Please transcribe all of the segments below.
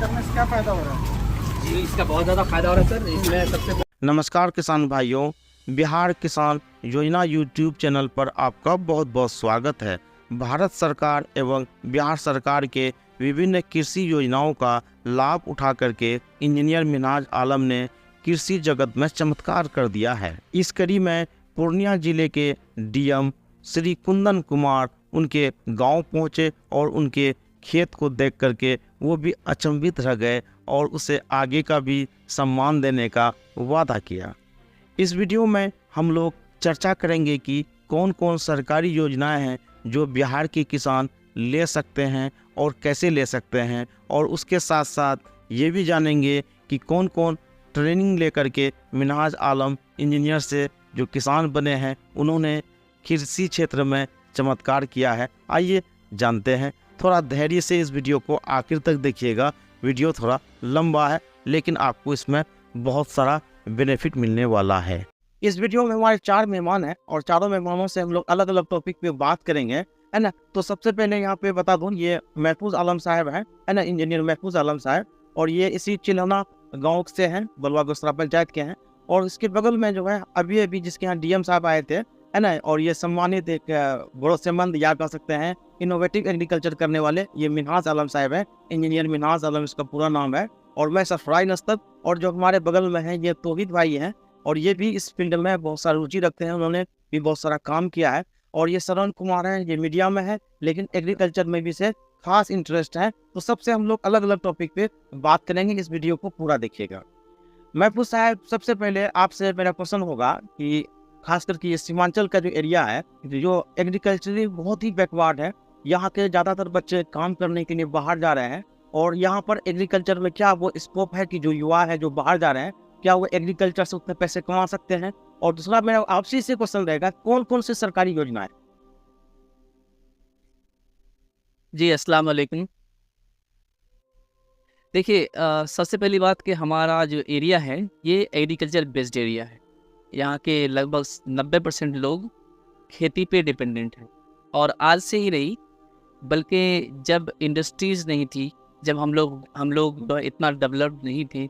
करने से क्या फायदा हो रहा है? जी, इसका बहुत ज़्यादा फायदा हो रहा है सर। इसमें सबसे नमस्कार किसान भाइयों, बिहार किसान योजना यूट्यूब चैनल पर आपका बहुत बहुत स्वागत है। भारत सरकार एवं बिहार सरकार के विभिन्न कृषि योजनाओं का लाभ उठा करके इंजीनियर मिन्हाज आलम ने कृषि जगत में चमत्कार कर दिया है। इस कड़ी में पूर्णिया जिले के डीएम श्री कुंदन कुमार उनके गांव पहुंचे और उनके खेत को देख करके वो भी अचंभित रह गए और उसे आगे का भी सम्मान देने का वादा किया। इस वीडियो में हम लोग चर्चा करेंगे कि कौन कौन सरकारी योजनाएं हैं जो बिहार के किसान ले सकते हैं और कैसे ले सकते हैं, और उसके साथ साथ ये भी जानेंगे कि कौन कौन ट्रेनिंग लेकर के मिन्हाज आलम इंजीनियर से जो किसान बने हैं उन्होंने कृषि क्षेत्र में चमत्कार किया है। आइए जानते हैं। थोड़ा धैर्य से इस वीडियो को आखिर तक देखिएगा। वीडियो थोड़ा लंबा है लेकिन आपको इसमें बहुत सारा बेनिफिट मिलने वाला है। इस वीडियो में हमारे 4 मेहमान हैं और चारों मेहमानों से हम लोग अलग अलग टॉपिक पे बात करेंगे, है ना। तो सबसे पहले यहाँ पे बता दूँ, ये महफूज आलम साहब हैं, है ना, इंजीनियर महफूज आलम साहब, और ये इसी चिल्हना गाँव से हैं, बलवा गुसरा पंचायत के हैं। और इसके बगल में जो है अभी जिसके यहाँ डीएम साहब आए थे, है ना, और ये सम्मानित एक भरोसेमंद या कह सकते हैं इनोवेटिव एग्रीकल्चर करने वाले ये मिन्हाज आलम साहब है। इंजीनियर मिन्हाज आलम इसका पूरा नाम है। और मैं सरफराज नस्तक, और जो हमारे बगल में है ये तौहीद भाई हैं, और ये भी इस फील्ड में बहुत सारी रुचि रखते हैं, उन्होंने भी बहुत सारा काम किया है। और ये श्रवण कुमार है, ये मीडिया में है लेकिन एग्रीकल्चर में भी से खास इंटरेस्ट है। तो सबसे हम लोग अलग अलग टॉपिक पे बात करेंगे, इस वीडियो को पूरा देखिएगा। महफूज साहब, सबसे पहले आपसे मेरा क्वेश्चन होगा कि खास करके ये सीमांचल का जो एरिया है, जो एग्रीकल्चरली बहुत ही बैकवर्ड है, यहाँ के ज़्यादातर बच्चे काम करने के लिए बाहर जा रहे हैं। और यहाँ पर एग्रीकल्चर में क्या वो स्कोप है कि जो युवा है जो बाहर जा रहे हैं, क्या वो एग्रीकल्चर से उतने पैसे कमा सकते हैं? और दूसरा मेरा आपसे से क्वेश्चन रहेगा, कौन कौन सी सरकारी योजनाएं? जी, अस्सलाम वालेकुम। देखिए, सबसे पहली बात कि हमारा जो एरिया है ये एग्रीकल्चर बेस्ड एरिया है। यहाँ के लगभग 90% लोग खेती पे डिपेंडेंट हैं। और आज से ही नहीं, बल्कि जब इंडस्ट्रीज़ नहीं थी, जब हम लोग इतना डेवलप्ड नहीं थे,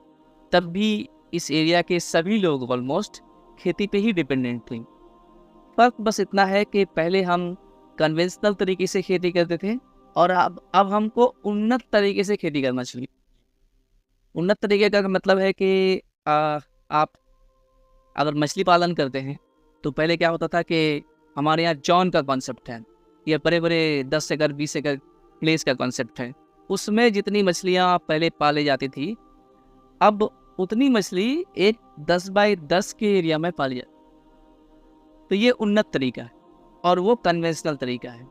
तब भी इस एरिया के सभी लोग ऑलमोस्ट खेती पे ही डिपेंडेंट थे। फ़र्क बस इतना है कि पहले हम कन्वेंशनल तरीके से खेती करते थे और अब हमको उन्नत तरीके से खेती करना चाहिए। उन्नत तरीके का मतलब है कि आप अगर मछली पालन करते हैं तो पहले क्या होता था कि हमारे यहाँ जॉन का कॉन्सेप्ट है, ये बड़े बड़े 10 एकड़ 20 एकड़ प्लेस का कॉन्सेप्ट है। उसमें जितनी मछलियाँ पहले पाली जाती थी, अब उतनी मछली एक 10 बाई 10 के एरिया में पाली जाती। तो ये उन्नत तरीका है और वो कन्वेंशनल तरीका है।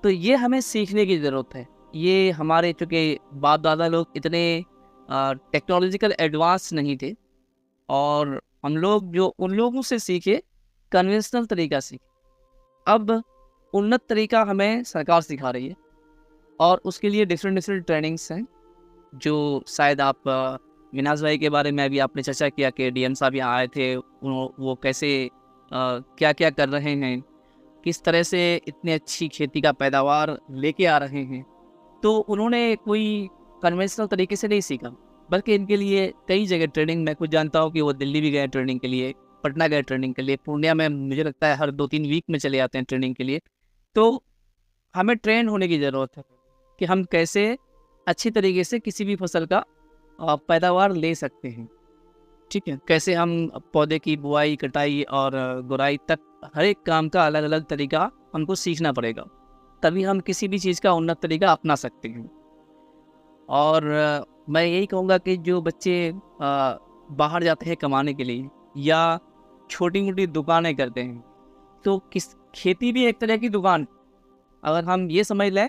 तो ये हमें सीखने की ज़रूरत है। ये हमारे चूँकि बाप दादा लोग इतने टेक्नोलॉजिकल एडवांस नहीं थे, और हम लोग जो उन लोगों से सीखे कन्वेंशनल तरीका सीखे। अब उन्नत तरीका हमें सरकार सिखा रही है और उसके लिए डिफरेंट ट्रेनिंग्स हैं, जो शायद आप मिन्हाज भाई के बारे में भी आपने चर्चा किया कि डीएम साहब यहाँ आए थे, वो कैसे क्या क्या कर रहे हैं, किस तरह से इतनी अच्छी खेती का पैदावार लेके आ रहे हैं। तो उन्होंने कोई कन्वेंशनल तरीके से नहीं सीखा, बल्कि इनके लिए कई जगह ट्रेनिंग, मैं खुद जानता हूँ कि वो दिल्ली भी गए ट्रेनिंग के लिए, पटना गए ट्रेनिंग के लिए, पूर्णिया में मुझे लगता है हर 2-3 वीक में चले जाते हैं ट्रेनिंग के लिए। तो हमें ट्रेन होने की ज़रूरत है कि हम कैसे अच्छी तरीके से किसी भी फसल का पैदावार ले सकते हैं, ठीक है। कैसे हम पौधे की बुआई, कटाई और गुड़ाई तक हर एक काम का अलग अलग तरीका हमको सीखना पड़ेगा, तभी हम किसी भी चीज़ का उन्नत तरीका अपना सकते हैं। और मैं यही कहूँगा कि जो बच्चे बाहर जाते हैं कमाने के लिए या छोटी मोटी दुकानें करते हैं, तो खेती भी एक तरह की दुकान। अगर हम ये समझ लें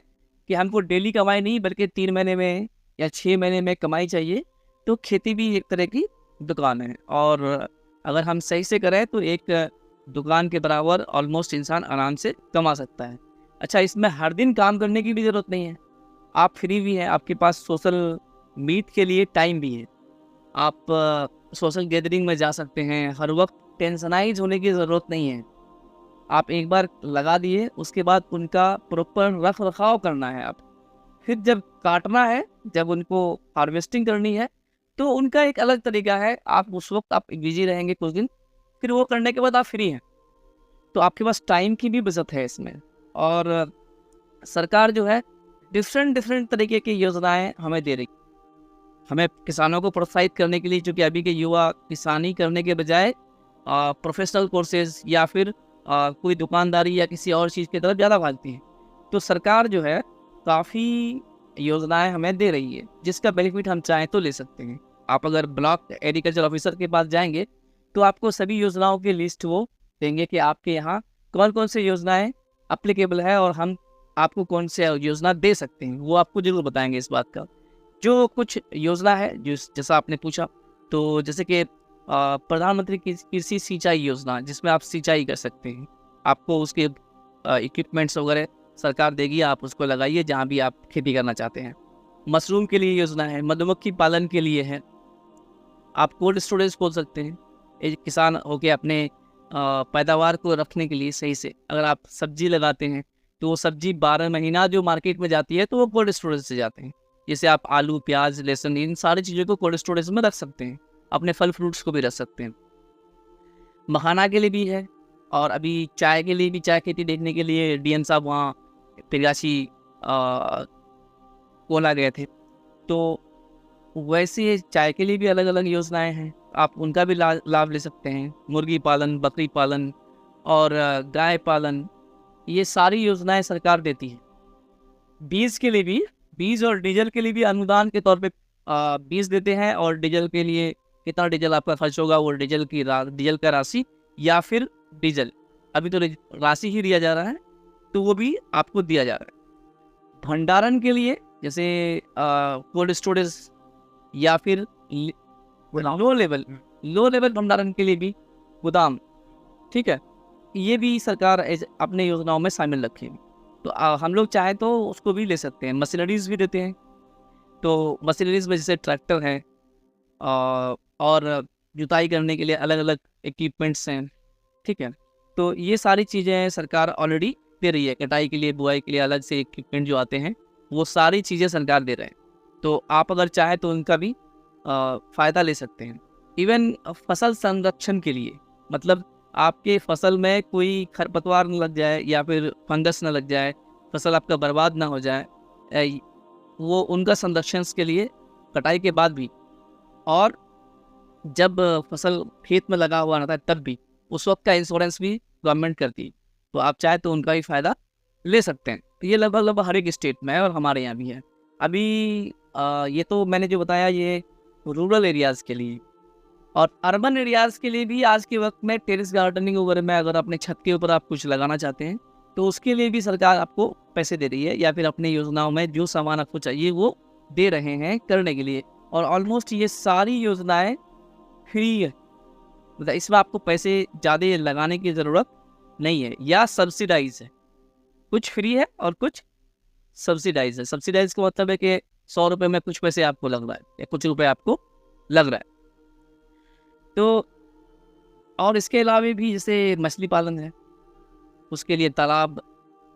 कि हमको डेली कमाई नहीं बल्कि 3 महीने में या 6 महीने में कमाई चाहिए, तो खेती भी एक तरह की दुकान है। और अगर हम सही से करें तो एक दुकान के बराबर ऑलमोस्ट इंसान आराम से कमा सकता है। अच्छा, इसमें हर दिन काम करने की भी ज़रूरत नहीं है, आप फ्री भी हैं, आपके पास सोशल मीट के लिए टाइम भी है, आप सोशल गैदरिंग में जा सकते हैं। हर वक्त टेंशनाइज होने की ज़रूरत नहीं है। आप एक बार लगा दिए, उसके बाद उनका प्रॉपर रख रखाव करना है। आप फिर जब काटना है जब उनको हार्वेस्टिंग करनी है तो उनका एक अलग तरीका है। आप उस वक्त आप बिजी रहेंगे कुछ दिन, फिर वो करने के बाद आप फ्री हैं, तो आपके पास टाइम की भी बचत है इसमें। और सरकार जो है डिफरेंट डिफरेंट तरीके की योजनाएं हमें दे रही, हमें किसानों को प्रोत्साहित करने के लिए, क्योंकि अभी के युवा किसानी करने के बजाय प्रोफेशनल कोर्सेज या फिर कोई दुकानदारी या किसी और चीज़ की तरफ ज़्यादा भागती है। तो सरकार जो है काफ़ी योजनाएं हमें दे रही है, जिसका बेनिफिट हम चाहें तो ले सकते हैं। आप अगर ब्लॉक एग्रीकल्चर ऑफिसर के पास जाएंगे तो आपको सभी योजनाओं की लिस्ट वो देंगे कि आपके यहाँ कौन कौन सी योजनाएं अप्लीकेबल है और हम आपको कौन से योजना दे सकते हैं, वो आपको जरूर बताएंगे इस बात का। जो कुछ योजना है जैसा आपने पूछा, तो जैसे कि प्रधानमंत्री कृषि सिंचाई योजना, जिसमें आप सिंचाई कर सकते हैं, आपको उसके इक्विपमेंट्स वगैरह सरकार देगी, आप उसको लगाइए जहाँ भी आप खेती करना चाहते हैं। मशरूम के लिए योजना है, मधुमक्खी पालन के लिए है, आप कोल्ड स्टोरेज खोल सकते हैं। एक किसान होके अपने पैदावार को रखने के लिए सही से, अगर आप सब्जी लगाते हैं तो वो सब्जी 12 महीना जो मार्केट में जाती है तो वो कोल्ड स्टोरेज से जाते हैं। जैसे आप आलू, प्याज, लहसुन, इन सारी चीज़ों को कोल्ड स्टोरेज में रख सकते हैं, अपने फल फ्रूट्स को भी रख सकते हैं। मखाना के लिए भी है, और अभी चाय के लिए भी, चाय खेती देखने के लिए डीएम साहब वहाँ प्रयासी बोला गए थे। तो वैसे चाय के लिए भी अलग अलग योजनाएं हैं, आप उनका भी लाभ ले सकते हैं। मुर्गी पालन, बकरी पालन और गाय पालन, ये सारी योजनाएं सरकार देती है। बीज के लिए भी, बीज और डीजल के लिए भी अनुदान के तौर पे बीज देते हैं, और डीजल के लिए कितना डीजल आपका खर्च होगा वो डीजल का राशि या फिर डीजल, अभी तो राशि ही दिया जा रहा है, तो वो भी आपको दिया जा रहा है। भंडारण के लिए जैसे कोल्ड स्टोरेज या फिर लो लेवल भंडारण के लिए भी गोदाम, ठीक है, ये भी सरकार अपने योजनाओं में शामिल रखी है। तो हम लोग चाहे तो उसको भी ले सकते हैं। मशीनरीज भी देते हैं, तो मशीनरीज में जैसे ट्रैक्टर हैं और जुताई करने के लिए अलग अलग इक्विपमेंट्स हैं, ठीक है। तो ये सारी चीज़ें सरकार ऑलरेडी दे रही है। कटाई के लिए, बुआई के लिए अलग से इक्विपमेंट जो आते हैं, वो सारी चीज़ें सरकार दे रहे हैं। तो आप अगर चाहे तो उनका भी फ़ायदा ले सकते हैं। इवन फसल संरक्षण के लिए, मतलब आपके फसल में कोई खरपतवार न लग जाए या फिर फंगस न लग जाए, फसल आपका बर्बाद ना हो जाए, वो उनका संरक्षण के लिए कटाई के बाद भी, और जब फसल खेत में लगा हुआ रहता है तब भी, उस वक्त का इंश्योरेंस भी गवर्नमेंट करती है। तो आप चाहे तो उनका भी फ़ायदा ले सकते हैं। ये लगभग हर एक स्टेट में है और हमारे यहाँ भी है। अभी ये तो मैंने जो बताया ये रूरल एरियाज़ के लिए, और अर्बन एरियाज़ के लिए भी आज के वक्त में टेरेस गार्डनिंग वगैरह में अगर अपने छत के ऊपर आप कुछ लगाना चाहते हैं तो उसके लिए भी सरकार आपको पैसे दे रही है, या फिर अपने योजनाओं में जो सामान आपको चाहिए वो दे रहे हैं करने के लिए। और ऑलमोस्ट ये सारी योजनाएं फ्री है, मतलब इसमें आपको पैसे ज़्यादा लगाने की ज़रूरत नहीं है, या सब्सिडाइज है। कुछ फ्री है और कुछ सब्सिडाइज है। सब्सिडाइज का मतलब है कि 100 रुपये में कुछ पैसे आपको लग रहा है या कुछ रुपये आपको लग रहा है। तो और इसके अलावा भी जैसे मछली पालन है, उसके लिए तालाब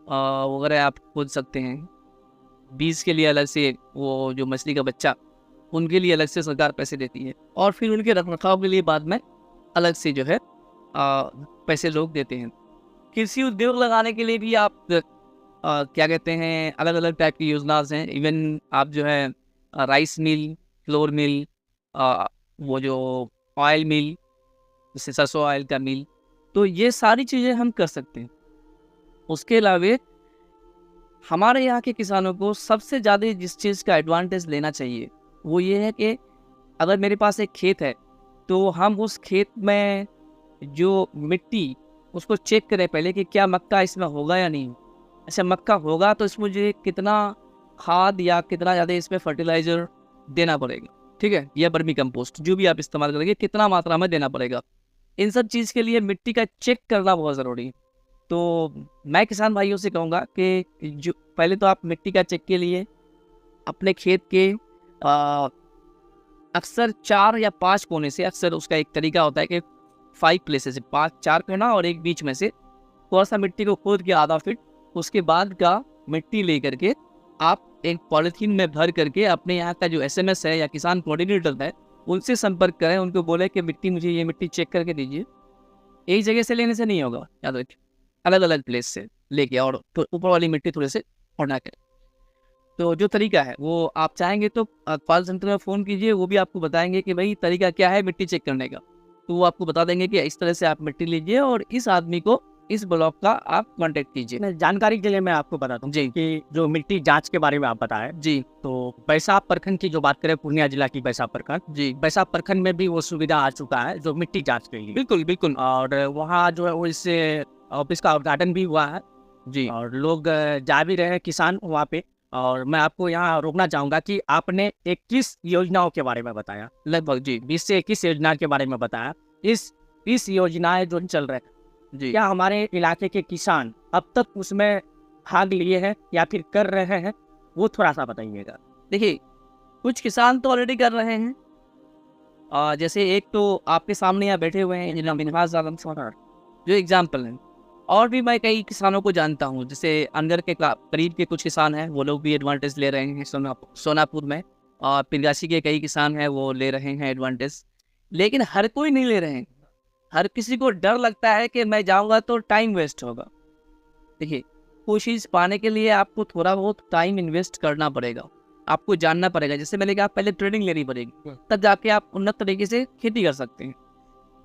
वगैरह आप खोद सकते हैं। बीज के लिए अलग से, वो जो मछली का बच्चा, उनके लिए अलग से सरकार पैसे देती है, और फिर उनके रखरखाव के लिए बाद में अलग से जो है पैसे लोग देते हैं। कृषि उद्योग लगाने के लिए भी आप क्या कहते हैं, अलग अलग टाइप की योजनाएं हैं। इवन आप जो है राइस मिल, फ्लोर मिल, वो जो ऑयल मिल, जैसे सरसों ऑयल का मिल, तो ये सारी चीज़ें हम कर सकते हैं। उसके अलावा हमारे यहाँ के किसानों को सबसे ज़्यादा जिस चीज़ का एडवांटेज लेना चाहिए वो ये है कि अगर मेरे पास एक खेत है तो हम उस खेत में जो मिट्टी, उसको चेक करें पहले कि क्या मक्का इसमें होगा या नहीं। अच्छा मक्का होगा तो इसमें मुझे कितना खाद या कितना ज़्यादा इसमें फर्टिलाइज़र देना पड़ेगा, ठीक है, या वर्मी कंपोस्ट, जो भी आप इस्तेमाल करेंगे कितना मात्रा में देना पड़ेगा। इन सब चीज़ के लिए मिट्टी का चेक करना बहुत ज़रूरी है। तो मैं किसान भाइयों से कहूँगा कि जो पहले तो आप मिट्टी का चेक के लिए अपने खेत के अक्सर 4 या 5 कोने से, अक्सर उसका एक तरीका होता है कि 5 प्लेसेस, 4 कहना, और एक बीच में से थोड़ा सा मिट्टी को खोद के आधा फीट, उसके बाद का मिट्टी ले करके आप एक पॉलीथीन में भर करके अपने यहाँ का जो एसएमएस है या किसान कोऑर्डिनेटर है उनसे संपर्क करें, उनको बोले कि मिट्टी मुझे ये मिट्टी चेक करके दीजिए। एक जगह से लेने से नहीं होगा, याद रखिए, अलग अलग प्लेस से लेके और तो ऊपर वाली मिट्टी थोड़े से हटा के। तो जो तरीका है वो आप चाहेंगे तो कॉल सेंटर में फ़ोन कीजिए, वो भी आपको बताएंगे कि भाई तरीका क्या है मिट्टी चेक करने का। तो वो आपको बता देंगे कि इस तरह से आप मिट्टी लीजिए और इस आदमी को इस ब्लॉक का आप कांटेक्ट कीजिए। मैं जानकारी के लिए मैं आपको बताता हूँ जी कि जो मिट्टी जांच के बारे में आप बताएं, जी तो बैसाख प्रखंड की जो बात करें, पूर्णिया जिला की बैसाख प्रखंड, जी बैसाख प्रखंड में भी वो सुविधा आ चुका है जो मिट्टी जांच के लिए। बिल्कुल बिल्कुल और वहाँ जो है वो इससे ऑफिस का उद्घाटन भी हुआ है जी और लोग जा भी रहे हैं किसान वहाँ पे। और मैं आपको यहाँ रोकना चाहूँगा कि आपने 21 योजनाओं के बारे में बताया, लगभग जी 20 से 21 योजना के बारे में बताया। इस योजनाएं जो चल रहे हैं, जी क्या हमारे इलाके के किसान अब तक उसमें भाग लिए हैं या फिर कर रहे हैं, वो थोड़ा सा बताइएगा। देखिए कुछ किसान तो ऑलरेडी कर रहे हैं। जैसे एक तो आपके सामने यहाँ बैठे हुए हैं जिन्हें मिनहाज आलम सोनार, जो एग्जाम्पल हैं। और भी मैं कई किसानों को जानता हूँ, जैसे अंदर के करीब के कुछ किसान हैं, वो लोग भी एडवांटेज ले रहे हैं सोनापुर में। और पिरगासी के कई किसान हैं वो ले रहे हैं एडवांटेज, लेकिन हर कोई नहीं ले रहे हैं। हर किसी को डर लगता है कि मैं जाऊँगा तो टाइम वेस्ट होगा। देखिए कोशिश पाने के लिए आपको थोड़ा बहुत टाइम इन्वेस्ट करना पड़ेगा, आपको जानना पड़ेगा। जैसे मैंने कहा पहले ट्रेनिंग लेनी पड़ेगी, तब जाके आप उन्नत तरीके से खेती कर सकते हैं।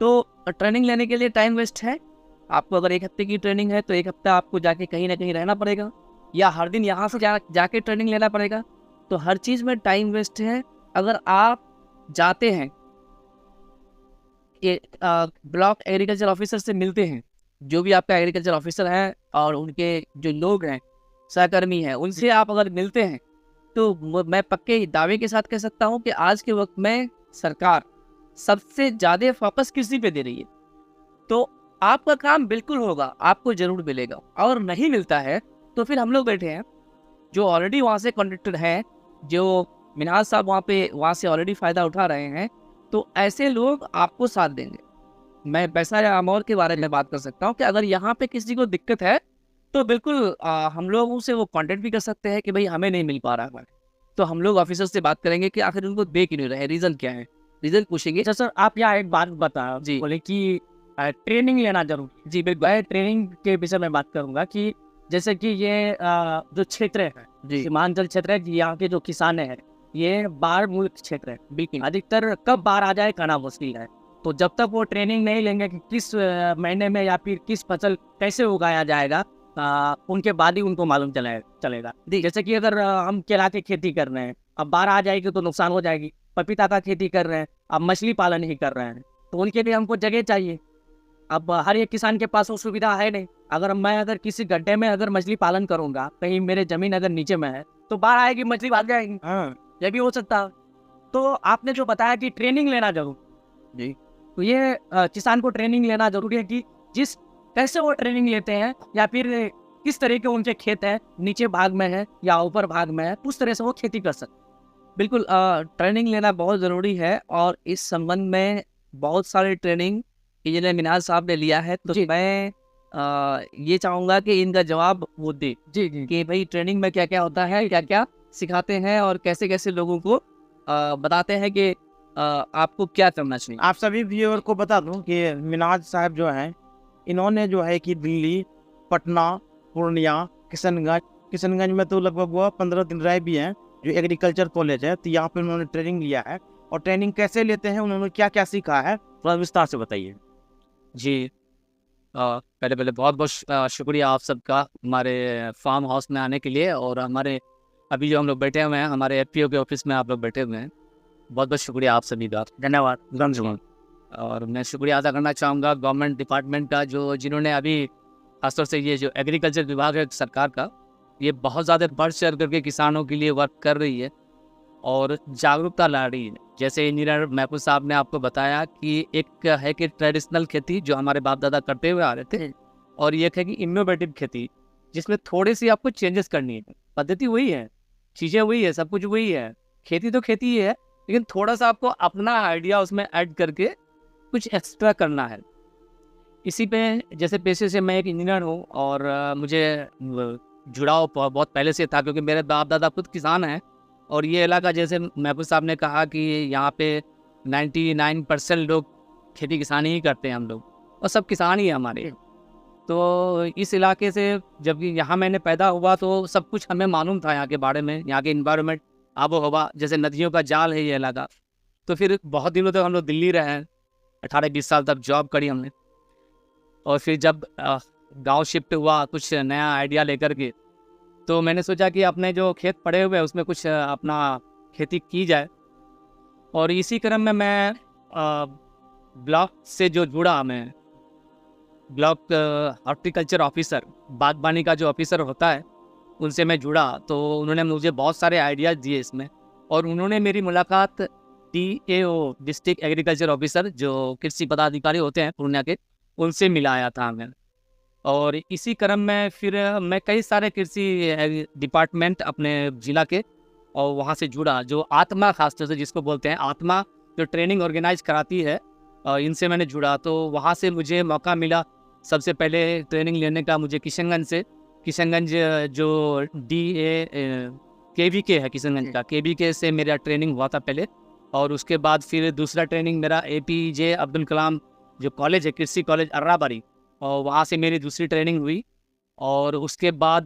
तो ट्रेनिंग लेने के लिए टाइम वेस्ट है। आपको अगर 1 हफ्ते की ट्रेनिंग है तो 1 हफ्ता आपको जाके कहीं ना कहीं रहना पड़ेगा, या हर दिन यहाँ से जाके ट्रेनिंग लेना पड़ेगा। तो हर चीज़ में टाइम वेस्ट है। अगर आप जाते हैं ब्लॉक एग्रीकल्चर ऑफिसर से मिलते हैं, जो भी आपका एग्रीकल्चर ऑफिसर है और उनके जो लोग हैं सहकर्मी हैं, उनसे आप अगर मिलते हैं तो मैं पक्के दावे के साथ कह सकता हूं कि आज के वक्त में सरकार सबसे ज़्यादा फोकस किसी पे दे रही है। तो आपका काम बिल्कुल होगा, आपको जरूर मिलेगा। और नहीं मिलता है तो फिर हम लोग बैठे हैं जो ऑलरेडी वहाँ से कॉन्ट्रैक्टर हैं, जो मिनहाज साहब वहाँ से ऑलरेडी फ़ायदा उठा रहे हैं, तो ऐसे लोग आपको साथ देंगे। मैं पैसा या अमौर के बारे में बात कर सकता हूँ कि अगर यहाँ पे किसी को दिक्कत है तो बिल्कुल हम लोगों से वो कांटेक्ट भी कर सकते हैं कि भाई हमें नहीं मिल पा रहा है। तो हम लोग ऑफिसर से बात करेंगे कि आखिर उनको दे क्यों नहीं रहे, रीज़न क्या है, रीज़न पूछेंगे। अच्छा सर, आप यहाँ एक बात बताओ जी। बोले कि ट्रेनिंग लेना जरूरी। जी बिल्कुल। मैं ट्रेनिंग के विषय में बात करूंगा कि जैसे कि ये जो क्षेत्र है, जी सीमांचल क्षेत्र है, यहाँ के जो किसान है, ये बाढ़ मुक्त क्षेत्र है। बिल्कुल अधिकतर कब बाढ़ आ जाए कहना मुश्किल है। तो जब तक वो ट्रेनिंग नहीं लेंगे कि किस महीने में या फिर किस फसल कैसे उगाया जाएगा, उनके बाद ही उनको मालूम चलेगा। जैसे कि अगर हम केला की खेती कर रहे हैं, अब बाढ़ आ जाएगी तो नुकसान हो जाएगी। पपीता का खेती कर रहे हैं, अब मछली पालन ही कर रहे हैं, तो उनके लिए हमको जगह चाहिए। अब हर एक किसान के पास वो सुविधा है नहीं। अगर किसी गड्ढे में अगर मछली पालन करूंगा, कहीं मेरे जमीन अगर नीचे में है, तो बाढ़ आएगी, मछली भाग जाएगी। ये भी हो सकता है। तो आपने जो बताया कि ट्रेनिंग लेना जरूर जी, तो ये किसान को ट्रेनिंग लेना जरूरी है कि कैसे वो ट्रेनिंग लेते हैं या फिर किस तरह के उनके खेत है, नीचे भाग में है या ऊपर भाग में है, उस तरह से वो खेती कर सकते। बिल्कुल ट्रेनिंग लेना बहुत ज़रूरी है। और इस संबंध में बहुत सारे ट्रेनिंग इंजीनियर मिनहाज साहब ने लिया है। तो मैं ये चाहूँगा कि इनका जवाब वो दे जी जी कि भाई ट्रेनिंग में क्या क्या होता है, क्या क्या सिखाते हैं और कैसे कैसे लोगों को बताते हैं कि आपको क्या करना चाहिए। आप सभी व्यूअर को बता दूं कि मिनहाज साहब जो हैं, इन्होंने जो है कि दिल्ली, पटना, पूर्णिया, किशनगंज में तो लगभग वो 15 दिन रहे भी हैं, जो एग्रीकल्चर कॉलेज है, तो यहाँ पे उन्होंने ट्रेनिंग लिया है। और ट्रेनिंग कैसे लेते हैं, उन्होंने क्या क्या सीखा है, थोड़ा विस्तार से बताइए। जी पहले बहुत बहुत शुक्रिया आप सबका हमारे फार्म हाउस में आने के लिए। और हमारे अभी जो हम लोग बैठे हुए हैं, हमारे एफपीओ के ऑफिस में आप लोग बैठे हुए हैं, बहुत बहुत शुक्रिया आप सभी का, धन्यवाद। और मैं शुक्रिया अदा करना चाहूँगा गवर्नमेंट डिपार्टमेंट का, जिन्होंने अभी खासतौर से ये जो एग्रीकल्चर विभाग है सरकार का, ये बहुत ज़्यादा बढ़ चढ़ करके किसानों के लिए वर्क कर रही है और जागरूकता ला रही है। जैसे इंजीनियर महफूज साहब ने आपको बताया कि एक है कि ट्रेडिशनल खेती जो हमारे बाप दादा करते हुए आ रहे थे, और एक है कि इनोवेटिव खेती जिसमें थोड़ी सी आपको चेंजेस करनी है। पद्धति वही है, चीज़ें वही है, सब कुछ वही है, खेती तो खेती ही है, लेकिन थोड़ा सा आपको अपना आइडिया उसमें ऐड करके कुछ एक्स्ट्रा करना है। इसी पे जैसे पेशे से मैं एक इंजीनियर हूँ और मुझे जुड़ाव बहुत पहले से था, क्योंकि मेरे बाप दादा खुद किसान हैं। और ये इलाका, जैसे महफूज साहब ने कहा कि यहाँ पे 99% लोग खेती किसानी ही करते हैं हम लोग, और सब किसान ही हैं हमारे। तो इस इलाके से जब यहाँ मैंने पैदा हुआ तो सब कुछ हमें मालूम था यहाँ के बारे में, यहाँ के इन्वायरमेंट, आबो हवा, जैसे नदियों का जाल है ये इलाका। तो फिर बहुत दिनों तक हम लोग दिल्ली रहे हैं, 18-20 साल तक जॉब करी हमने। और फिर जब गांव शिफ्ट हुआ कुछ नया आइडिया लेकर के, तो मैंने सोचा कि अपने जो खेत पड़े हुए हैं उसमें कुछ अपना खेती की जाए। और इसी क्रम में मैं ब्लॉक से जो जुड़ा, मैं ब्लॉक हॉर्टिकल्चर ऑफिसर, बागबानी का जो ऑफिसर होता है, उनसे मैं जुड़ा। तो उन्होंने मुझे बहुत सारे आइडियाज़ दिए इसमें, और उन्होंने मेरी मुलाकात DAO, डिस्ट्रिक्ट एग्रीकल्चर ऑफिसर, जो कृषि पदाधिकारी होते हैं पूर्णिया के, उनसे मिलाया था हमें। और इसी क्रम में फिर मैं कई सारे कृषि डिपार्टमेंट अपने ज़िला के, और वहाँ से जुड़ा, जो आत्मा खासतौर से जिसको बोलते हैं आत्मा, जो ट्रेनिंग ऑर्गेनाइज कराती है, इनसे मैंने जुड़ा। तो वहाँ से मुझे मौका मिला सबसे पहले ट्रेनिंग लेने का, मुझे किशनगंज जो KVK है किशनगंज का, KVK से मेरा ट्रेनिंग हुआ था पहले। और उसके बाद फिर दूसरा ट्रेनिंग मेरा APJ अब्दुल कलाम जो कॉलेज है, कृषि कॉलेज अर्राबारी, और वहाँ से मेरी दूसरी ट्रेनिंग हुई। और उसके बाद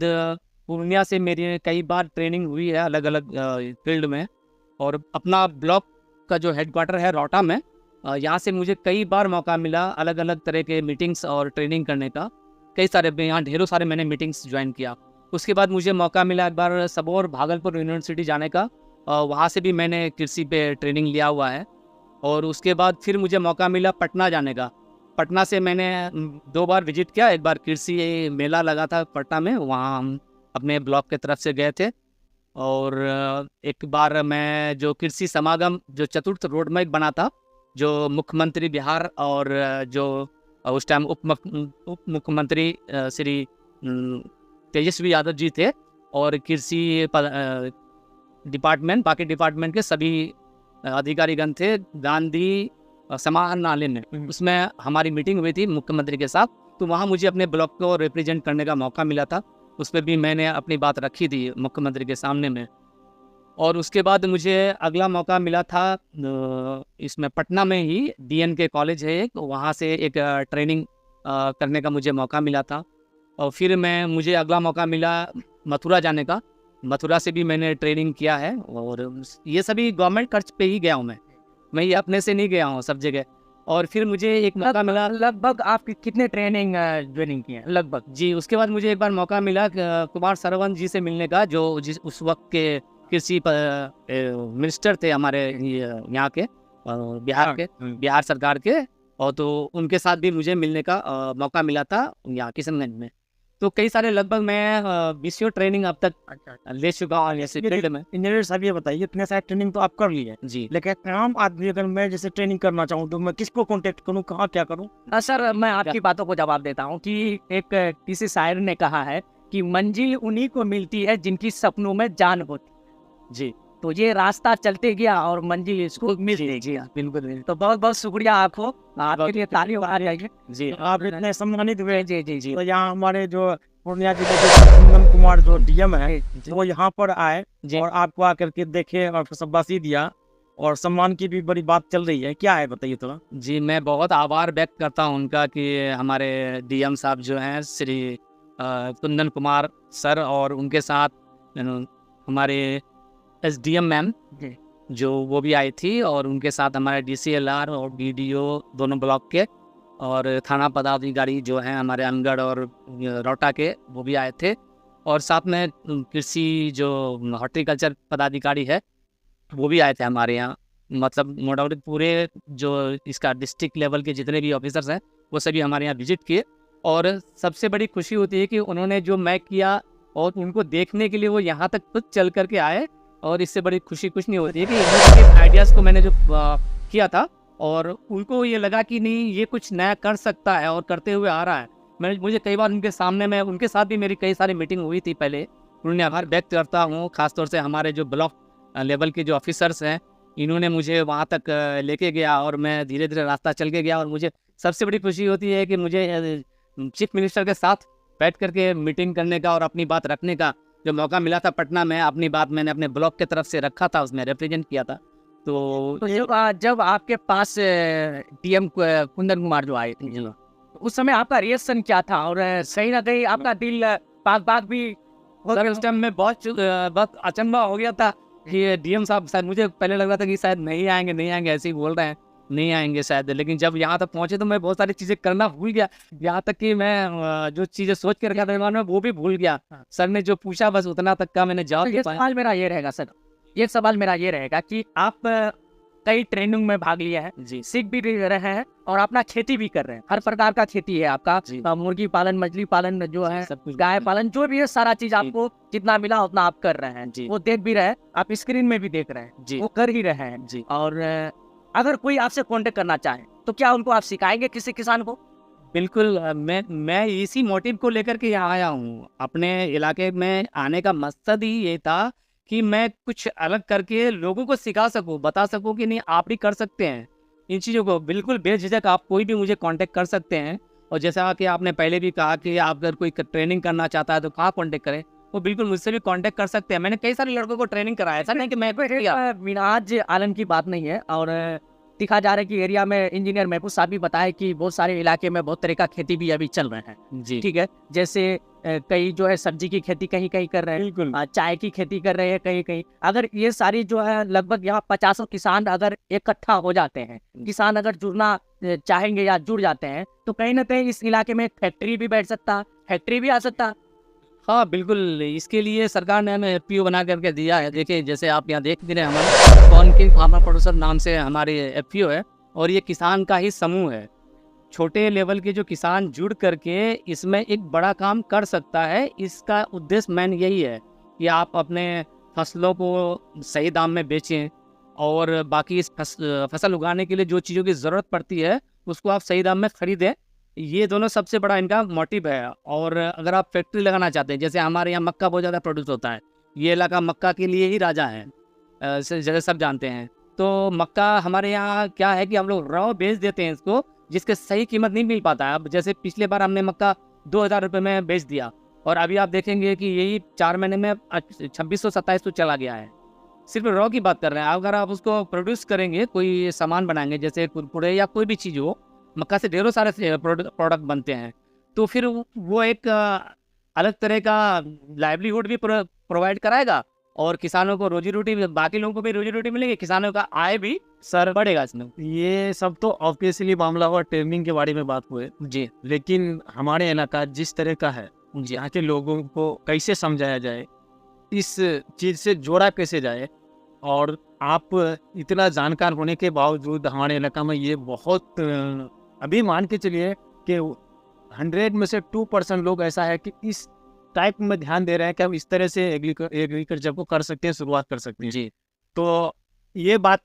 पूर्णिया से मेरी कई बार ट्रेनिंग हुई है अलग अलग फील्ड में। और अपना ब्लॉक का जो हेडक्वार्टर है रोहटा में, यहाँ से मुझे कई बार मौका मिला अलग अलग तरह के मीटिंग्स और ट्रेनिंग करने का। कई सारे, यहाँ ढेरों सारे मैंने मीटिंग्स ज्वाइन किया। उसके बाद मुझे मौका मिला एक बार सबौर भागलपुर यूनिवर्सिटी जाने का, वहाँ से भी मैंने कृषि पे ट्रेनिंग लिया हुआ है। और उसके बाद फिर मुझे मौका मिला पटना जाने का। पटना से मैंने 2 बार विजिट किया। एक बार कृषि मेला लगा था पटना में, वहाँ हम अपने ब्लॉक के तरफ से गए थे। और एक बार मैं जो कृषि समागम जो चतुर्थ रोड में बना था, जो मुख्यमंत्री बिहार और जो उस टाइम उप मुख्यमंत्री श्री तेजस्वी यादव जी थे, और कृषि डिपार्टमेंट, बाकी डिपार्टमेंट के सभी अधिकारीगण थे, गांधी समाहरणालय में, उसमें हमारी मीटिंग हुई थी मुख्यमंत्री के साथ। तो वहाँ मुझे अपने ब्लॉक को रिप्रेजेंट करने का मौका मिला था। उसमें भी मैंने अपनी बात रखी थी मुख्यमंत्री के सामने में। और उसके बाद मुझे अगला मौका मिला था इसमें पटना में ही DNK कॉलेज है एक, वहाँ से एक ट्रेनिंग करने का मुझे मौका मिला था। और फिर मुझे अगला मौका मिला मथुरा जाने का। मथुरा से भी मैंने ट्रेनिंग किया है, और ये सभी गवर्नमेंट खर्च पे ही गया हूँ मैं ये अपने से नहीं गया हूँ सब जगह। और फिर मुझे एक मौका मिला, लगभग आप कितने ट्रेनिंग ज्वाइनिंग किए हैं लगभग? जी, उसके बाद मुझे एक बार मौका मिला कुमार सरवण जी से मिलने का, जो उस वक्त के कृषि मिनिस्टर थे हमारे यहाँ के, बिहार सरकार के। और तो उनके साथ भी मुझे मिलने का मौका मिला था यहाँ किशनगंज में। तो कई सारे, लगभग मैं 20 ट्रेनिंग अब तक ले चुका हूँ ऐसे फील्ड में। इंजीनियर साहब ये बताइए, इतने सारे ट्रेनिंग तो आप कर लिए जी, लेकिन आम आदमी अगर मैं जैसे ट्रेनिंग करना चाहूँ तो मैं किसको कांटेक्ट करूँ, कहाँ क्या करूँ? सर, मैं आपकी बातों को जवाब देता हूँ कि एक किसी शायर ने कहा है कि मंजिल उन्हीं को मिलती है जिनकी सपनों में जान होती। जी, तो ये रास्ता चलते गया और मंजिल इसको मिल गई। जी, बिल्कुल। तो बहुत बहुत शुक्रिया आपको, आपके लिए तालियां आ रही है जी, आप इतने सम्मानित हुए। जी जी जी। तो यहाँ हमारे जो पूर्णिया जिले के कुंदन कुमार जो DM है, वो यहाँ पर आए और आपको आकर के देखे और शाबाशी दिया, और सम्मान की भी बड़ी बात चल रही है। क्या है बताइए थोड़ा। जी, मैं बहुत आभार व्यक्त करता हूँ उनका कि हमारे DM साहब जो हैं श्री कुंदन कुमार सर, और उनके साथ हमारे SDM मैम जो वो भी आई थी, और उनके साथ हमारे DCLR और BDO दोनों ब्लॉक के, और थाना पदाधिकारी जो हैं हमारे अनगढ़ और रोहटा के, वो भी आए थे। और साथ में कृषि जो हॉर्टिकल्चर पदाधिकारी है वो भी आए थे हमारे यहाँ। मतलब मोटामोटी पूरे जो इसका डिस्ट्रिक्ट लेवल के जितने भी ऑफिसर्स हैं वो सभी हमारे यहाँ विजिट किए। और सबसे बड़ी खुशी होती है कि उन्होंने जो मैं किया और उनको देखने के लिए वो यहाँ तक खुद चल करके आए, और इससे बड़ी खुशी कुछ नहीं होती है कि इनोवेटिव आइडियाज़ को मैंने जो किया था और उनको ये लगा कि नहीं, ये कुछ नया कर सकता है और करते हुए आ रहा है। मुझे कई बार उनके सामने में, उनके साथ भी मेरी कई सारी मीटिंग हुई थी पहले, उन्होंने आभार व्यक्त करता हूँ। खासतौर से हमारे जो ब्लॉक लेवल के जो ऑफिसर्स हैं, इन्होंने मुझे वहाँ तक लेके गया और मैं धीरे धीरे रास्ता चल के गया। और मुझे सबसे बड़ी खुशी होती है कि मुझे चीफ मिनिस्टर के साथ बैठ करके मीटिंग करने का और अपनी बात रखने का जो मौका मिला था पटना में, अपनी बात मैंने अपने ब्लॉक की तरफ से रखा था, उसमें रिप्रेजेंट किया था। तो तो जब आपके पास डीएम कुंदन कुमार जो आए थे, तो उस समय आपका रिएक्शन क्या था? और कहीं ना कहीं आपका दिल पाक पाक भी सर उस टाइम में बहुत अचंभा हो गया था कि डीएम साहब शायद, मुझे पहले लग रहा था कि शायद नहीं आएंगे ऐसे ही बोल रहे हैं, नहीं आएंगे शायद। लेकिन जब यहाँ तक पहुँचे तो मैं बहुत सारी चीज़ें करना भूल गया, यहाँ तक कि मैं जो चीज़ें सोच के रखा था दिमाग में वो भी भूल गया। सर ने जो पूछा बस उतना तक का मैंने जवाब तो दे ये पाया। सवाल मेरा ये रहेगा सर, ये सवाल मेरा ये रहेगा कि आप कई ट्रेनिंग में भाग लिए हैं, जी सीख भी रहे हैं और अपना खेती भी कर रहे हैं, हर प्रकार का खेती है आपका, जी। मुर्गी पालन, मछली पालन जो है, सब कुछ गाय पालन, जो भी है सारा चीज जी। आपको जितना मिला उतना आप कर रहे हैं, जी। वो देख भी रहे हैं, आप स्क्रीन में भी देख रहे हैं, जी वो कर ही रहे हैं। जी। और अगर कोई आपसे कांटेक्ट करना चाहे तो क्या उनको आप सिखाएंगे किसी किसान को? बिल्कुल। मैं इसी मोटिव को लेकर के यहाँ आया हूँ। अपने इलाके में आने का मकसद ही ये था कि मैं कुछ अलग करके लोगों को सिखा सकूँ, बता सकूँ कि नहीं आप भी कर सकते हैं इन चीज़ों को। बिल्कुल बेझिझक आप कोई भी मुझे कांटेक्ट कर सकते हैं। और जैसा कि आपने पहले भी कहा कि आप अगर कोई ट्रेनिंग करना चाहता है तो कहाँ कांटेक्ट करें, वो बिल्कुल मुझसे भी कांटेक्ट कर सकते हैं। मैंने कई सारे लड़कों को ट्रेनिंग कराया, ऐसा नहीं कि मैं किया। मिनाज आलम की बात नहीं है, और दिखा जा रहा है कि एरिया में इंजीनियर महफूज साहब भी बताया कि बहुत सारे इलाके में बहुत तरह का खेती भी अभी चल रहे हैं। जी ठीक है, जैसे कई जो है सब्जी की खेती कहीं कहीं कर रहे हैं, बिल्कुल। चाय की खेती कर रहे हैं कहीं कहीं। अगर ये सारी जो है लगभग यहाँ 50 किसान अगर इकट्ठा हो जाते हैं, किसान अगर जुड़ना चाहेंगे या जुड़ जाते हैं, तो कहीं ना कहीं इस इलाके में फैक्ट्री भी बैठ सकता, फैक्ट्री भी आ सकता। हाँ बिल्कुल, इसके लिए सरकार ने हमें एफपीओ बना करके दिया है। देखिए जैसे आप यहाँ देख भी रहे हैं, हमारे कौन किंग फार्मर प्रोड्यूसर नाम से हमारे एफपीओ है, और ये किसान का ही समूह है। छोटे लेवल के जो किसान जुड़ करके इसमें एक बड़ा काम कर सकता है। इसका उद्देश्य मेन यही है कि आप अपने फसलों को सही दाम में बेचें, और बाकी इस फसल उगाने के लिए जो चीज़ों की ज़रूरत पड़ती है उसको आप सही दाम में खरीदें। ये दोनों सबसे बड़ा इनका मोटिव है। और अगर आप फैक्ट्री लगाना चाहते हैं, जैसे हमारे यहाँ मक्का बहुत ज़्यादा प्रोड्यूस होता है, ये इलाका मक्का के लिए ही राजा है, जगह सब जानते हैं। तो मक्का हमारे यहाँ क्या है कि हम लोग रॉ बेच देते हैं इसको, जिसके सही कीमत नहीं मिल पाता है। अब जैसे पिछले बार हमने मक्का 2000 रुपये में बेच दिया, और अभी आप देखेंगे कि यही 4 महीने में 2600-2700 चला गया है। सिर्फ रॉ की बात कर रहे हैं। अगर आप उसको प्रोड्यूस करेंगे, कोई सामान बनाएंगे जैसे कुरकुरे या कोई भी चीज़ हो, मक्का से ढेरों सारे प्रोडक्ट बनते हैं, तो फिर वो एक अलग तरह का लाइवलीहुड भी प्रोवाइड कराएगा, और किसानों को रोजी रोटी, बाकी लोगों को भी रोजी रोटी मिलेगी, किसानों का आय भी सर बढ़ेगा इसमें। ये सब तो ऑब्वियसली मामला हुआ ट्रेनिंग के बारे में बात हुए, जी लेकिन हमारे इलाका जिस तरह का है, जी यहाँ के लोगों को कैसे समझाया जाए, इस चीज़ से जोड़ा कैसे जाए। और आप इतना जानकार होने के बावजूद हमारे इलाका में ये बहुत अभी मान के चलिए कि 100 में से 2% लोग ऐसा है कि इस टाइप में ध्यान दे रहे हैं कि हम इस तरह से एग्रीकल्चर को कर सकते हैं, शुरुआत कर सकते हैं। जी तो ये बात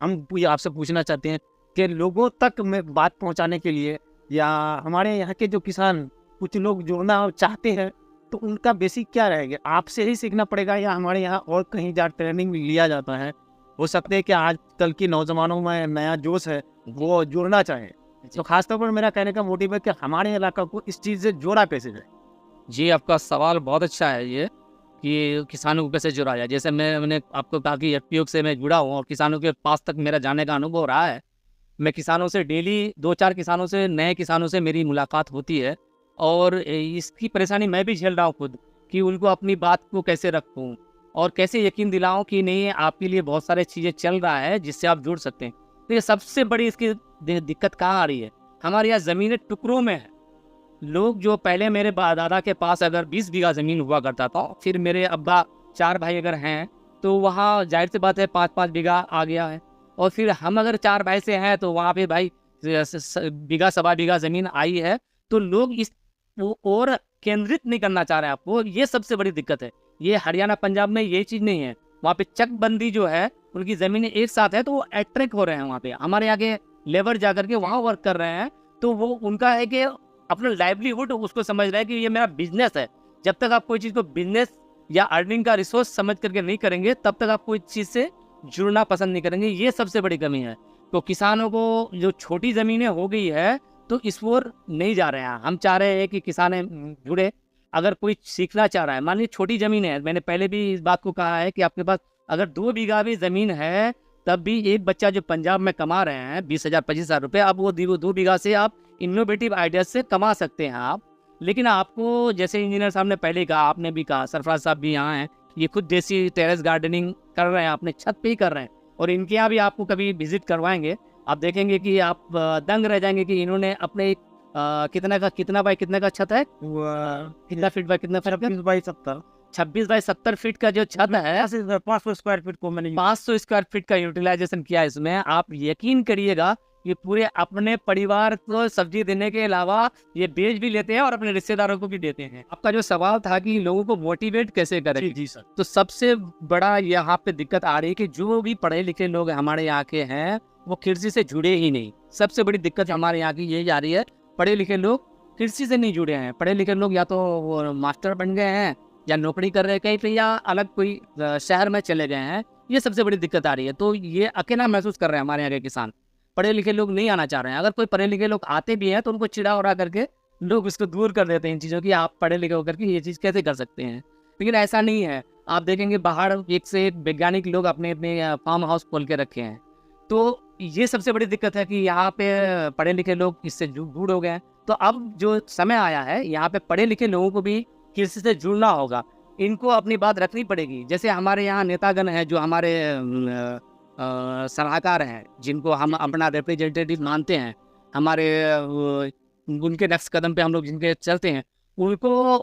हम आपसे पूछना चाहते हैं कि लोगों तक में बात पहुंचाने के लिए, या हमारे यहाँ के जो किसान कुछ लोग जुड़ना चाहते हैं, तो उनका बेसिक क्या रहेगा? आपसे ही सीखना पड़ेगा या हमारे यहाँ और कहीं जा ट्रेनिंग लिया जाता है? हो सकता है कि आजकल की नौजवानों में नया जोश है, वो जुड़ना चाहें। तो खासतौर पर मेरा कहने का मोटिव है कि हमारे इलाका को इस चीज़ से जोड़ा कैसे जाए। जी, आपका सवाल बहुत अच्छा है ये, कि किसानों को कैसे जुड़ा जाए। जैसे मैंने आपको कहा कि एफपीओ से मैं जुड़ा हूँ और किसानों के पास तक मेरा जाने का अनुभव रहा है। मैं किसानों से डेली 2-4 किसानों से, नए किसानों से मेरी मुलाकात होती है, और इसकी परेशानी मैं भी झेल रहा हूँ खुद, कि उनको अपनी बात को कैसे रखूँ और कैसे यकीन दिलाऊँ कि नहीं, आपके लिए बहुत सारी चीज़ें चल रहा है जिससे आप जुड़ सकते हैं। तो ये सबसे बड़ी इसकी दिक्कत कहाँ आ रही है? हमारे यहाँ ज़मीनें टुकड़ों में है। लोग जो पहले मेरे दादा के पास अगर 20 बीघा ज़मीन हुआ करता था, फिर मेरे अब्बा 4 भाई अगर हैं, तो वहाँ जाहिर सी बात है 5-5 बीघा आ गया है। और फिर हम अगर 4 भाई से हैं, तो वहाँ पे भाई बीघा सवा बीघा ज़मीन आई है। तो लोग इस और केंद्रित नहीं करना चाह रहे हैं आपको, ये सबसे बड़ी दिक्कत है। ये हरियाणा पंजाब में ये चीज़ नहीं है। वहाँ पे चकबंदी जो है, उनकी ज़मीनें एक साथ है, तो वो अट्रैक्ट हो रहे हैं वहाँ पे। हमारे यहाँ के लेबर जा करके वहाँ वर्क कर रहे हैं, तो वो उनका है कि अपना लाइवलीहुड उसको समझ रहा है कि ये मेरा बिजनेस है। जब तक आप कोई चीज़ को बिजनेस या अर्निंग का रिसोर्स समझ करके नहीं करेंगे, तब तक आप कोई चीज़ से जुड़ना पसंद नहीं करेंगे। ये सबसे बड़ी कमी है। तो किसानों को जो छोटी ज़मीनें हो गई है, तो इस ओर नहीं जा रहे हैं। हम चाह रहे हैं कि किसान जुड़े। अगर कोई सीखना चाह रहा है, मान लीजिए छोटी ज़मीन है, मैंने पहले भी इस बात को कहा है कि आपके पास अगर 2 बीघा भी ज़मीन है, तब भी एक बच्चा जो पंजाब में कमा रहे हैं 20,000 25,000 रुपये, अब वो 2 बीघा से आप इनोवेटिव आइडियाज से कमा सकते हैं आप। लेकिन आपको, जैसे इंजीनियर साहब ने पहले कहा, आपने भी कहा, सरफराज साहब भी यहाँ हैं, ये खुद देसी टेरेस गार्डनिंग कर रहे हैं, अपने छत पे ही कर रहे हैं, और इनके यहाँ भी आपको कभी विजिट करवाएंगे। आप देखेंगे कि आप दंग रह जाएंगे कि इन्होंने अपने कितना बाय कितने का छत है, कितना फीट बाय कितना फीट, 26 बाय 70 फीट का जो छत है, 500 स्क्वायर फीट को मैंने 500 स्क्वायर फीट का यूटिलाइजेशन किया इसमें। आप यकीन करिएगा ये पूरे अपने परिवार को सब्जी देने के अलावा ये बेच भी लेते हैं और अपने रिश्तेदारों को भी देते हैं। आपका जो सवाल था कि लोगों को मोटिवेट कैसे करें, जी सर। तो सबसे बड़ा यहाँ पे दिक्कत आ रही है कि जो भी पढ़े लिखे लोग हमारे यहाँ के हैं वो कृषि से जुड़े ही नहीं। सबसे बड़ी दिक्कत हमारे यहाँ की यही आ रही है, पढ़े लिखे लोग कृषि से नहीं जुड़े हैं। पढ़े लिखे लोग या तो वो मास्टर बन गए हैं या नौकरी कर रहे हैं कहीं पे, या अलग कोई शहर में चले गए हैं। ये सबसे बड़ी दिक्कत आ रही है। तो ये अकेला महसूस कर रहे हैं हमारे यहाँ के किसान। पढ़े लिखे लोग नहीं आना चाह रहे हैं। अगर कोई पढ़े लिखे लोग आते भी हैं तो उनको चिढ़ा उड़ा करके लोग उसको दूर कर देते हैं इन चीज़ों की, आप पढ़े लिखे होकर के ये चीज़ कैसे कर सकते हैं। लेकिन ऐसा नहीं है। आप देखेंगे बाहर एक से एक वैज्ञानिक लोग अपने अपने फार्म हाउस खोल के रखे हैं। तो ये सबसे बड़ी दिक्कत है कि यहाँ पे पढ़े लिखे लोग इससे दूर हो गए हैं। तो अब जो समय आया है, यहाँ पे पढ़े लिखे लोगों को भी कृषि से जुड़ना होगा, इनको अपनी बात रखनी पड़ेगी। जैसे हमारे यहाँ नेतागण हैं जो हमारे सलाहकार हैं, जिनको हम अपना रिप्रेजेंटेटिव मानते हैं, हमारे उनके नेक्स्ट कदम पे हम लोग जिनके चलते हैं, उनको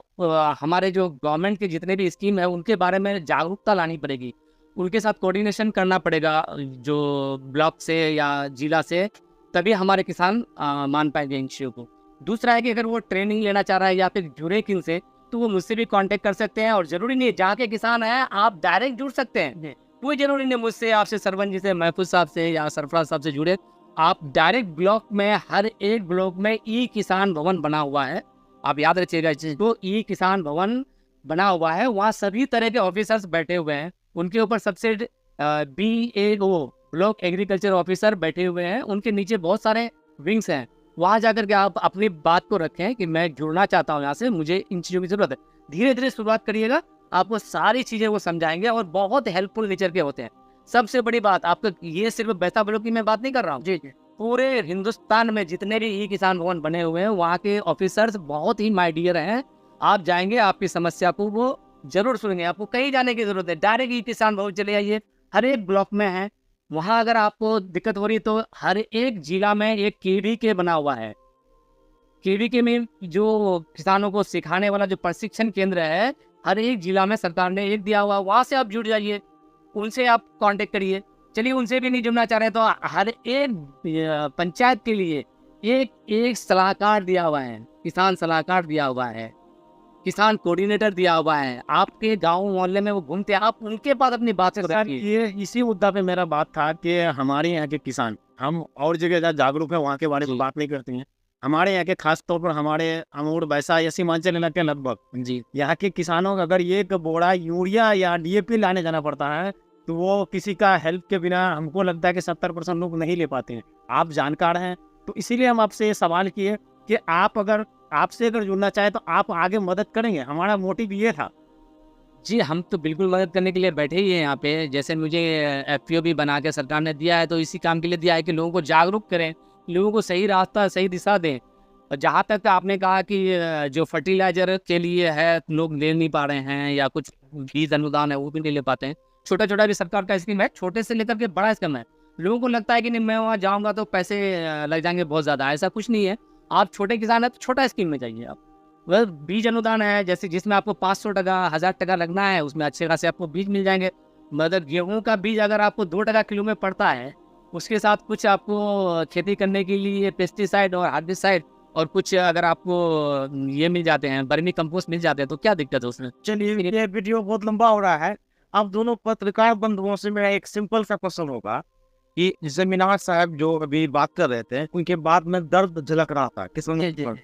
हमारे जो गवर्नमेंट के जितने भी स्कीम है उनके बारे में जागरूकता लानी पड़ेगी। उनके साथ कोऑर्डिनेशन करना पड़ेगा जो ब्लॉक से या जिला से, तभी हमारे किसान मान पाएंगे इन चीज़ों को। दूसरा है कि अगर वो ट्रेनिंग लेना चाह रहा है या फिर जुड़े किन से, तो वो मुझसे भी कांटेक्ट कर सकते हैं। और ज़रूरी नहीं है जहाँ के किसान हैं आप डायरेक्ट जुड़ सकते हैं, कोई ज़रूरी नहीं मुझसे, आपसे, सरपंच जी से, महफूज साहब से या सरफराज साहब से जुड़े। आप डायरेक्ट ब्लॉक में, हर एक ब्लॉक में ई किसान भवन बना हुआ है, आप याद रखिएगा इस चीज़ को, ई किसान भवन बना हुआ है। वहाँ सभी तरह के ऑफिसर्स बैठे हुए हैं, उनके ऊपर सबसे BAO ब्लॉक एग्रीकल्चर ऑफिसर बैठे हुए हैं, उनके नीचे बहुत सारे विंग्स हैं। वहाँ जाकर के आप अपनी बात को रखें कि मैं जुड़ना चाहता हूँ यहाँ से, मुझे इन चीज़ों की ज़रूरत है। धीरे धीरे शुरुआत करिएगा, आपको सारी चीज़ें वो समझाएंगे और बहुत हेल्पफुल नेचर के होते हैं। सबसे बड़ी बात आपको, ये सिर्फ बैसा ब्लॉक की मैं बात नहीं कर रहा हूँ जी, पूरे हिंदुस्तान में जितने भी ई किसान भवन बने हुए हैं वहाँ के ऑफिसर्स बहुत ही माय डियर हैं। आप जाएंगे, आपकी समस्या को वो जरूर सुनेंगे। आपको कहीं जाने की जरूरत है, डायरेक्ट ई किसान भवन चले आइए, हर एक ब्लॉक में है। वहाँ अगर आपको दिक्कत हो रही है तो हर एक जिला में एक KVK बना हुआ है। KVK में जो किसानों को सिखाने वाला जो प्रशिक्षण केंद्र है, हर एक जिला में सरकार ने एक दिया हुआ, वहाँ से आप जुड़ जाइए, उनसे आप कांटेक्ट करिए। चलिए उनसे भी नहीं जुड़ना चाह रहे तो हर एक पंचायत के लिए एक सलाहकार दिया हुआ है, किसान सलाहकार दिया हुआ है, किसान कोऑर्डिनेटर दिया हुआ है। आपके गांव मोहल्ले में वो घूमते हैं, आप उनके पास अपनी बात से सर, ये इसी मुद्दा पे मेरा बात था कि हमारे यहाँ के किसान, हम और जगह जहाँ जागरूक है वहाँ के बारे में बात नहीं करते हैं। हमारे यहाँ के खास तौर पर हमारे अमूर, बैसा या सीमांचल इलाके लगभग जी, यहाँ के किसानों को अगर एक बोरा यूरिया या DAP लाने जाना पड़ता है तो वो किसी का हेल्प के बिना, हमको लगता है कि 70% लोग नहीं ले पाते हैं। आप जानकार हैं, तो इसीलिए हम आपसे ये सवाल किए कि आपसे अगर जुड़ना चाहे तो आप आगे मदद करेंगे। हमारा मोटिव ये था। जी, हम तो बिल्कुल मदद करने के लिए बैठे ही हैं यहाँ पे। जैसे मुझे FPO भी बना के सरकार ने दिया है, तो इसी काम के लिए दिया है कि लोगों को जागरूक करें, लोगों को सही रास्ता, सही दिशा दें। और जहाँ तक आपने कहा कि जो फर्टिलाइजर के लिए है लोग ले नहीं पा रहे हैं, या कुछ बीज अनुदान है वो भी नहीं ले पाते हैं, छोटा छोटा भी सरकार का स्कीम है, छोटे से लेकर के बड़ा स्कीम है। लोगों को लगता है कि नहीं मैं वहाँ जाऊँगा तो पैसे लग जाएंगे बहुत ज़्यादा, ऐसा कुछ नहीं है। आप छोटे किसान हैं तो छोटा स्कीम में जाइए आप। वह बीज अनुदान है, जैसे जिसमें आपको 500 टका 1000 टका लगना है, उसमें अच्छे खासे आपको बीज मिल जाएंगे। मतलब गेहूं का बीज अगर आपको 2 टका किलो में पड़ता है, उसके साथ कुछ आपको खेती करने के लिए पेस्टिसाइड और हार्बिसाइड और कुछ अगर आपको ये मिल जाते हैं, वर्मी कंपोस्ट मिल जाते हैं, तो क्या दिक्कत है उसमें। चलिए, ये वीडियो बहुत लंबा हो रहा है। अब दोनों पत्रकार बंधुओं से मेरा एक सिंपल सा क्वेश्चन होगा कि जमीनार साहब जो अभी बात कर रहे थे, उनके बाद में दर्द झलक रहा था किसानों पर,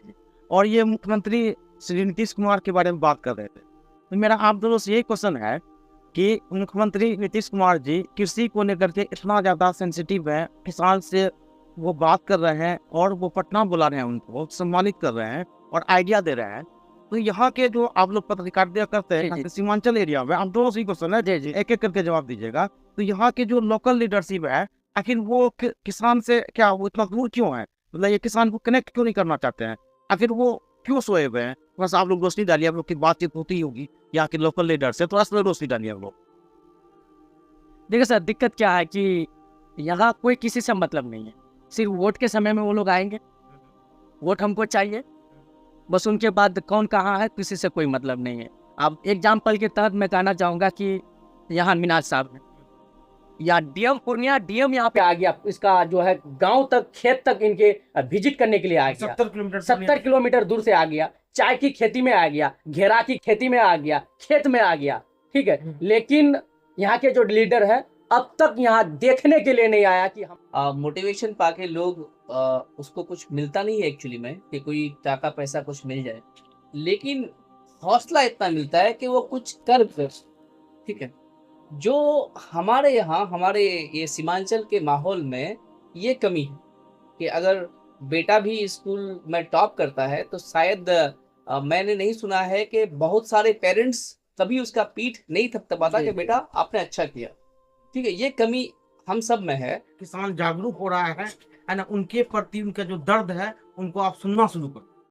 और ये मुख्यमंत्री श्री नीतीश कुमार के बारे में बात कर रहे थे। तो मेरा आप दोनों से यही क्वेश्चन है कि मुख्यमंत्री नीतीश कुमार जी कृषि को लेकर के इतना ज़्यादा सेंसिटिव है, किसान से वो बात कर रहे हैं और वो पटना बुला रहे हैं, उनको सम्मानित कर रहे हैं और आइडिया दे रहे हैं। तो यहाँ के जो आप लोग पत्रकारिता करते जी, हैं जी। सीमांचल एरिया में, आप दोनों सही क्वेश्चन है, जी, जी। एक एक करके जवाब दीजिएगा। तो यहाँ के जो लोकल लीडरशिप है, आखिर वो किसान से क्या वो इतना दूर क्यों है? मतलब ये किसान को कनेक्ट क्यों नहीं करना चाहते हैं? आखिर वो क्यों सोए हुए हैं? बस आप लोग रोशनी डालिए, आप लोग की बातचीत होती होगी यहाँ के लोकल लीडर से, थोड़ा सा रोशनी डालिए आप लोग। देखिए सर, दिक्कत क्या है कि यहाँ कोई किसी से मतलब नहीं है। सिर्फ वोट के समय में वो लोग आएंगे, वोट हमको चाहिए, बस उनके बाद कौन कहाँ है किसी से कोई मतलब नहीं है। अब एग्जाम्पल के तहत मैं कहना चाहूँगा कि यहाँ मिनाज साहब है, या डीएम पूर्णिया, डीएम यहाँ पे आ गया, इसका जो है गांव तक, खेत तक इनके विजिट करने के लिए आ गया। 70 किलोमीटर दूर से आ गया, चाय की खेती में आ गया, घेरा की खेती में आ गया, खेत में आ गया, ठीक है। लेकिन यहाँ के जो लीडर है अब तक यहाँ देखने के लिए नहीं आया कि हम मोटिवेशन पाके लोग उसको कुछ मिलता नहीं है एक्चुअली में कि कोई टाका पैसा कुछ मिल जाए, लेकिन हौसला इतना मिलता है कि वो कुछ कर दे, ठीक है। जो हमारे यहाँ हमारे ये सीमांचल के माहौल में ये कमी है कि अगर बेटा भी स्कूल में टॉप करता है तो शायद मैंने नहीं सुना है कि बहुत सारे पेरेंट्स कभी उसका पीठ नहीं थपथपाता कि बेटा आपने अच्छा किया, ठीक है। ये कमी हम सब में है। किसान जागरूक हो रहा है ना, उनके प्रति उनका जो दर्द है उनको आप सुनना शुरू करो।